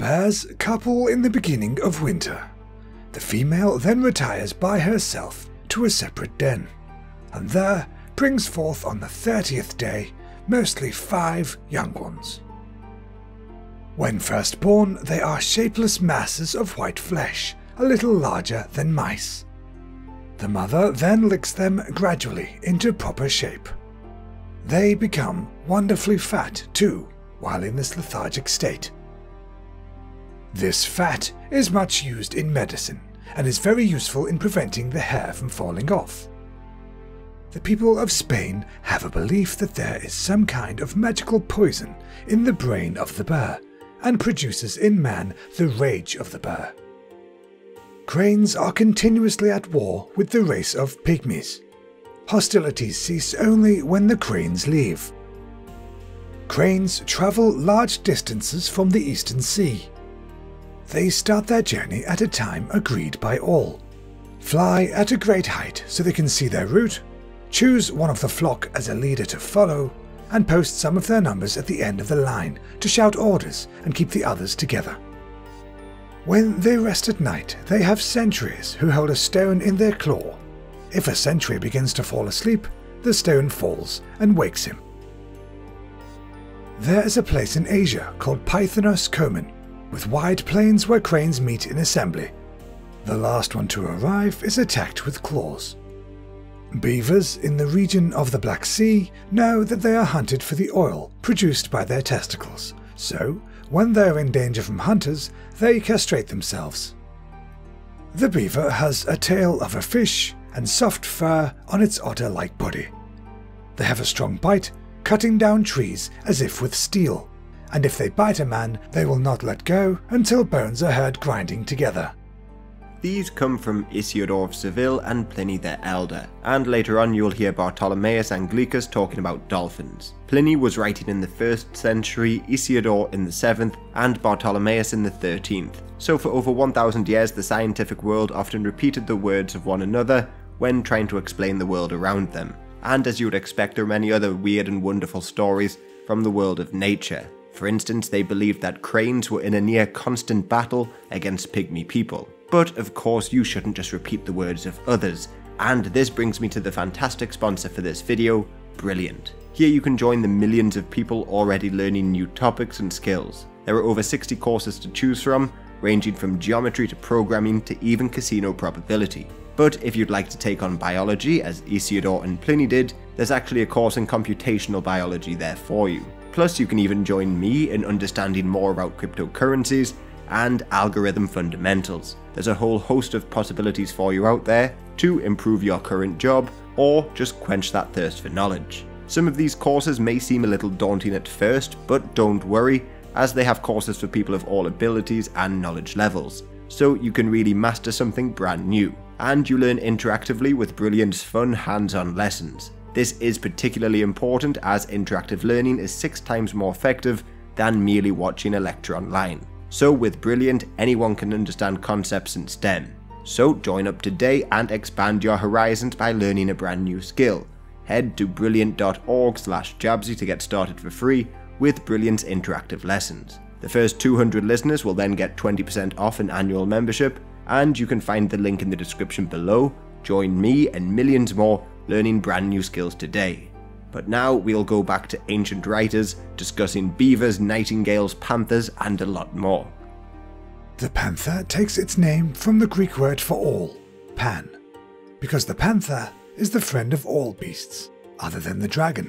pairs couple in the beginning of winter. The female then retires by herself to a separate den, and there brings forth on the 30th day mostly 5 young ones. When first born, they are shapeless masses of white flesh, a little larger than mice. The mother then licks them gradually into proper shape. They become wonderfully fat too, while in this lethargic state. This fat is much used in medicine and is very useful in preventing the hair from falling off. The people of Spain have a belief that there is some kind of magical poison in the brain of the bear and produces in man the rage of the bear. Cranes are continuously at war with the race of pygmies. Hostilities cease only when the cranes leave. Cranes travel large distances from the Eastern Sea. They start their journey at a time agreed by all, fly at a great height so they can see their route, choose one of the flock as a leader to follow, and post some of their numbers at the end of the line to shout orders and keep the others together. When they rest at night, they have sentries who hold a stone in their claw. If a sentry begins to fall asleep, the stone falls and wakes him. There is a place in Asia called Pythonos Komen, with wide plains where cranes meet in assembly. The last one to arrive is attacked with claws. Beavers in the region of the Black Sea know that they are hunted for the oil produced by their testicles, so when they are in danger from hunters, they castrate themselves. The beaver has a tail of a fish and soft fur on its otter-like body. They have a strong bite, cutting down trees as if with steel, and if they bite a man, they will not let go until bones are heard grinding together. These come from Isidore of Seville and Pliny the Elder, and later on you'll hear Bartolomeus Anglicus talking about dolphins. Pliny was writing in the 1st century, Isidore in the 7th, and Bartolomeus in the 13th. So for over 1000 years the scientific world often repeated the words of one another when trying to explain the world around them. And as you would expect, there are many other weird and wonderful stories from the world of nature. For instance, they believed that cranes were in a near constant battle against pygmy people. But of course you shouldn't just repeat the words of others, and this brings me to the fantastic sponsor for this video, Brilliant. Here you can join the millions of people already learning new topics and skills. There are over 60 courses to choose from, ranging from geometry to programming to even casino probability. But if you'd like to take on biology, as Isidore and Pliny did, there's actually a course in computational biology there for you. Plus you can even join me in understanding more about cryptocurrencies and algorithm fundamentals. There's a whole host of possibilities for you out there to improve your current job or just quench that thirst for knowledge. Some of these courses may seem a little daunting at first, but don't worry, as they have courses for people of all abilities and knowledge levels, so you can really master something brand new. And you learn interactively with Brilliant's fun hands-on lessons. This is particularly important as interactive learning is 6 times more effective than merely watching a lecture online. So with Brilliant, anyone can understand concepts in STEM. So join up today and expand your horizons by learning a brand new skill. Head to brilliant.org/Jabsy to get started for free with Brilliant's interactive lessons. The first 200 listeners will then get 20% off an annual membership, and you can find the link in the description below. Join me and millions more learning brand new skills today. But now we'll go back to ancient writers discussing beavers, nightingales, panthers, and a lot more. The panther takes its name from the Greek word for all, pan, because the panther is the friend of all beasts, other than the dragon.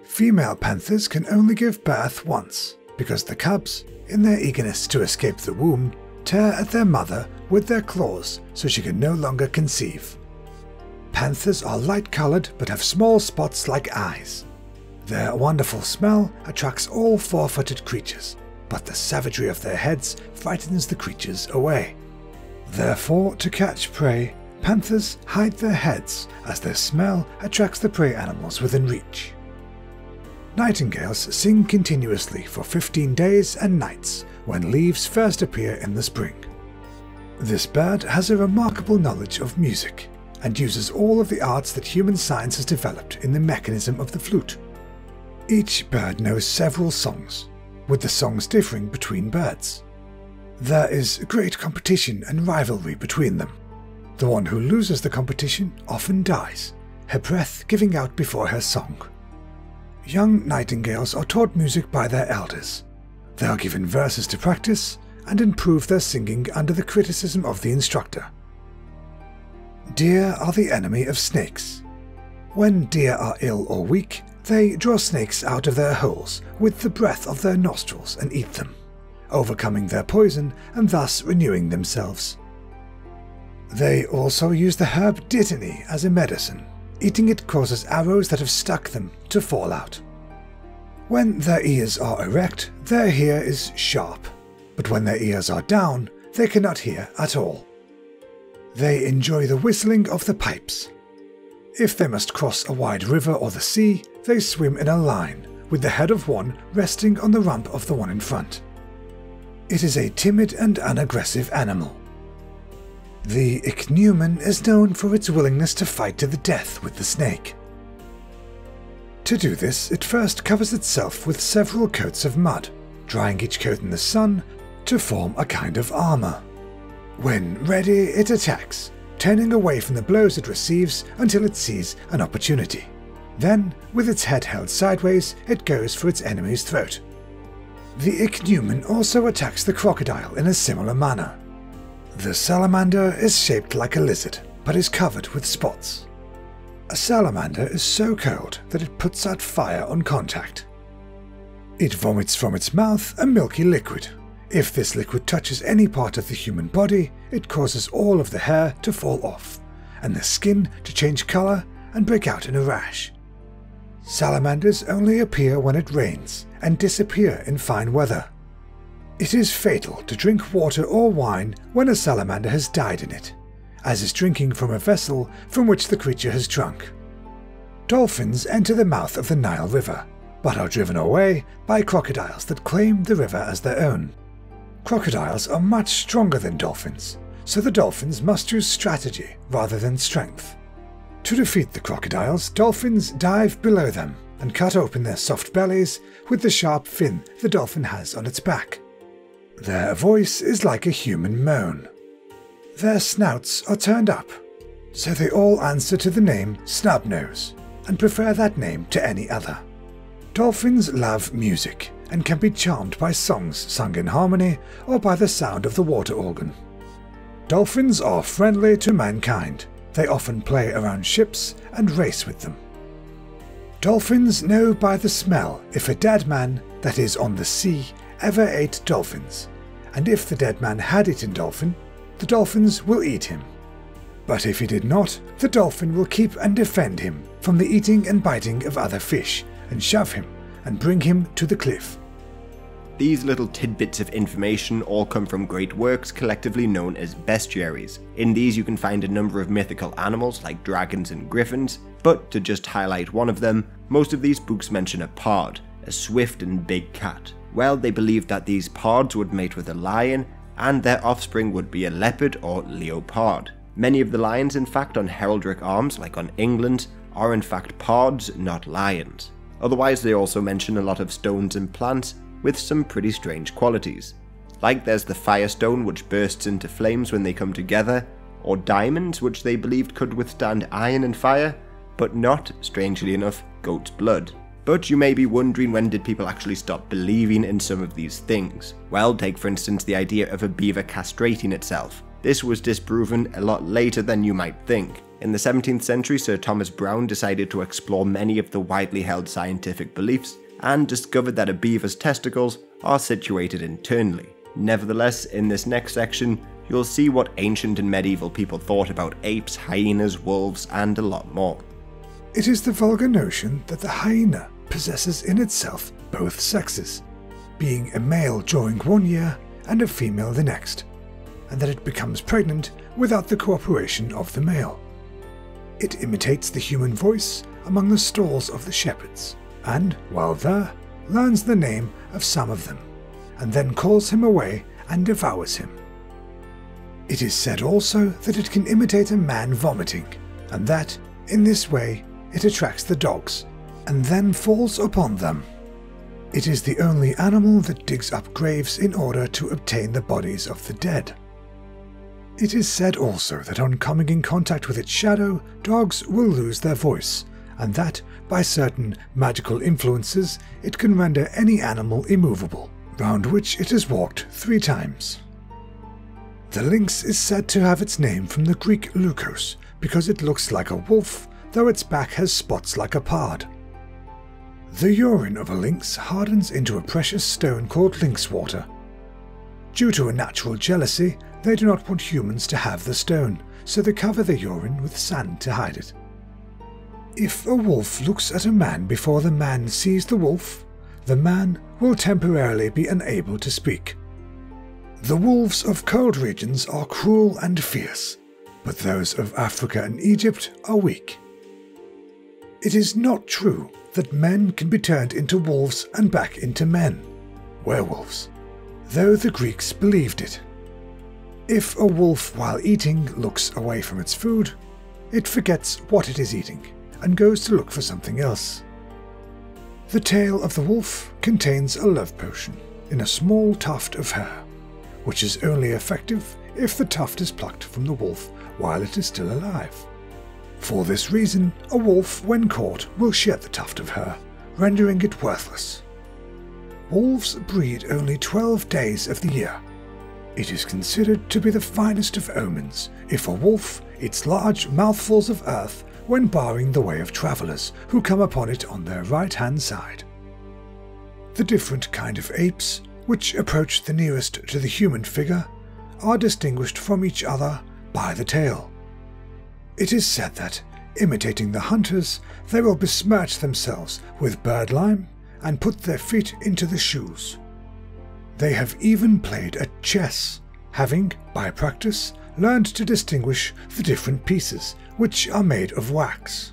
Female panthers can only give birth once, because the cubs, in their eagerness to escape the womb, tear at their mother with their claws so she can no longer conceive. Panthers are light-colored but have small spots like eyes. Their wonderful smell attracts all 4-footed creatures, but the savagery of their heads frightens the creatures away. Therefore, to catch prey, panthers hide their heads as their smell attracts the prey animals within reach. Nightingales sing continuously for 15 days and nights when leaves first appear in the spring. This bird has a remarkable knowledge of music and uses all of the arts that human science has developed in the mechanism of the flute. Each bird knows several songs, with the songs differing between birds. There is great competition and rivalry between them. The one who loses the competition often dies, her breath giving out before her song. Young nightingales are taught music by their elders. They are given verses to practice and improve their singing under the criticism of the instructor. Deer are the enemy of snakes. When deer are ill or weak, they draw snakes out of their holes with the breath of their nostrils and eat them, overcoming their poison and thus renewing themselves. They also use the herb dittany as a medicine. Eating it causes arrows that have stuck them to fall out. When their ears are erect, their hear is sharp, but when their ears are down, they cannot hear at all. They enjoy the whistling of the pipes. If they must cross a wide river or the sea, they swim in a line, with the head of one resting on the rump of the one in front. It is a timid and unaggressive animal. The ichneumon is known for its willingness to fight to the death with the snake. To do this, it first covers itself with several coats of mud, drying each coat in the sun to form a kind of armor. When ready, it attacks, turning away from the blows it receives until it sees an opportunity. Then, with its head held sideways, it goes for its enemy's throat. The ichneumon also attacks the crocodile in a similar manner. The salamander is shaped like a lizard, but is covered with spots. A salamander is so cold that it puts out fire on contact. It vomits from its mouth a milky liquid. If this liquid touches any part of the human body, it causes all of the hair to fall off, and the skin to change color and break out in a rash. Salamanders only appear when it rains and disappear in fine weather. It is fatal to drink water or wine when a salamander has died in it, as is drinking from a vessel from which the creature has drunk. Dolphins enter the mouth of the Nile River, but are driven away by crocodiles that claim the river as their own. Crocodiles are much stronger than dolphins, so the dolphins must use strategy rather than strength. To defeat the crocodiles, dolphins dive below them and cut open their soft bellies with the sharp fin the dolphin has on its back. Their voice is like a human moan. Their snouts are turned up, so they all answer to the name Snubnose and prefer that name to any other. Dolphins love music and can be charmed by songs sung in harmony or by the sound of the water organ. Dolphins are friendly to mankind. They often play around ships and race with them. Dolphins know by the smell if a dead man that is on the sea ever ate dolphins, and if the dead man had eaten dolphin, the dolphins will eat him. But if he did not, the dolphin will keep and defend him from the eating and biting of other fish, and shove him and bring him to the cliff. These little tidbits of information all come from great works collectively known as bestiaries. In these you can find a number of mythical animals like dragons and griffins, but to just highlight one of them, most of these books mention a pard, a swift and big cat. Well, they believed that these pards would mate with a lion, and their offspring would be a leopard or leopard. Many of the lions, in fact, on heraldic arms, like on England, are in fact pards, not lions. Otherwise, they also mention a lot of stones and plants with some pretty strange qualities. Like there's the firestone, which bursts into flames when they come together, or diamonds, which they believed could withstand iron and fire, but not, strangely enough, goat's blood. But you may be wondering, when did people actually stop believing in some of these things? Well, take for instance the idea of a beaver castrating itself. This was disproven a lot later than you might think. In the 17th century, Sir Thomas Browne decided to explore many of the widely held scientific beliefs and discovered that a beaver's testicles are situated internally. Nevertheless, in this next section, you'll see what ancient and medieval people thought about apes, hyenas, wolves, and a lot more. It is the vulgar notion that the hyena possesses in itself both sexes, being a male during 1 year and a female the next, and that it becomes pregnant without the cooperation of the male. It imitates the human voice among the stalls of the shepherds, and, while there, learns the name of some of them, and then calls him away and devours him. It is said also that it can imitate a man vomiting, and that, in this way, it attracts the dogs, and then falls upon them. It is the only animal that digs up graves in order to obtain the bodies of the dead. It is said also that on coming in contact with its shadow, dogs will lose their voice, and that, by certain magical influences, it can render any animal immovable, round which it has walked 3 times. The lynx is said to have its name from the Greek lukos, because it looks like a wolf, though its back has spots like a pard. The urine of a lynx hardens into a precious stone called lynx water. Due to a natural jealousy, they do not want humans to have the stone, so they cover the urine with sand to hide it. If a wolf looks at a man before the man sees the wolf, the man will temporarily be unable to speak. The wolves of cold regions are cruel and fierce, but those of Africa and Egypt are weak. It is not true that men can be turned into wolves and back into men, werewolves, though the Greeks believed it. If a wolf while eating looks away from its food, it forgets what it is eating and goes to look for something else. The tail of the wolf contains a love potion in a small tuft of hair, which is only effective if the tuft is plucked from the wolf while it is still alive. For this reason, a wolf, when caught, will shed the tuft of hair, rendering it worthless. Wolves breed only 12 days of the year. It is considered to be the finest of omens if a wolf eats large mouthfuls of earth when barring the way of travellers who come upon it on their right-hand side. The different kind of apes, which approach the nearest to the human figure, are distinguished from each other by the tail. It is said that, imitating the hunters, they will besmirch themselves with birdlime and put their feet into the shoes. They have even played at chess, having, by practice, learned to distinguish the different pieces, which are made of wax.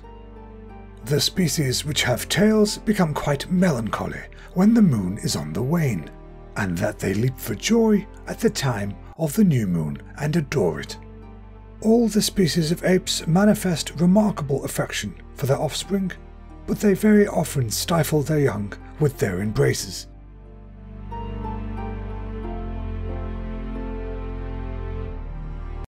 The species which have tails become quite melancholy when the moon is on the wane, and that they leap for joy at the time of the new moon and adore it. All the species of apes manifest remarkable affection for their offspring, but they very often stifle their young with their embraces,